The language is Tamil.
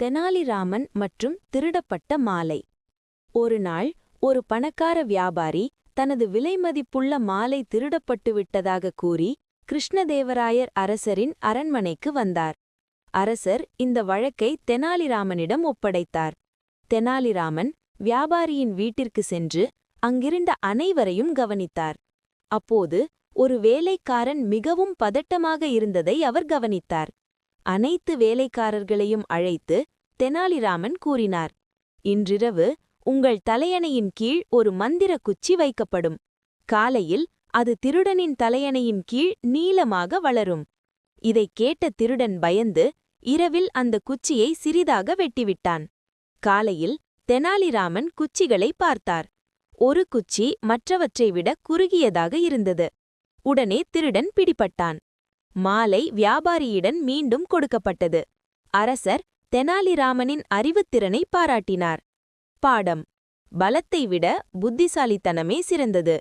தெனாலிராமன் மற்றும் திருடப்பட்ட மாலை. ஒரு நாள் ஒரு பணக்கார வியாபாரி தனது விலைமதிப்புள்ள மாலை திருடப்பட்டு விட்டதாக கூறி கிருஷ்ணதேவராயர் அரசரின் அரண்மனைக்கு வந்தார். அரசர் இந்த வழக்கை தெனாலிராமனிடம் ஒப்படைத்தார். தெனாலிராமன் வியாபாரியின் வீட்டிற்கு சென்று அங்கிருந்த அனைவரையும் கவனித்தார். அப்போது ஒரு வேலைக்காரன் மிகவும் பதட்டமாக இருந்ததை அவர் கவனித்தார். அனைத்து வேலைக்காரர்களையும் அழைத்து தெனாலிராமன் கூறினார், இன்றிரவு உங்கள் தலையணையின் கீழ் ஒரு மந்திர குச்சி வைக்கப்படும். காலையில் அது திருடனின் தலையணையின் கீழ் நீளமாக வளரும். இதைக் கேட்ட திருடன் பயந்து இரவில் அந்த குச்சியை சிறிதாக வெட்டிவிட்டான். காலையில் தெனாலிராமன் குச்சிகளை பார்த்தார். ஒரு குச்சி மற்றவற்றை விட குறுகியதாக இருந்தது. உடனே திருடன் பிடிபட்டான். மாலை வியாபாரியிடம் மீண்டும் கொடுக்கப்பட்டது. அரசர் தெனாலிராமனின் அறிவுத்திறனை பாராட்டினார். பாடம்: பலத்தை விட புத்திசாலித்தனமே சிறந்தது.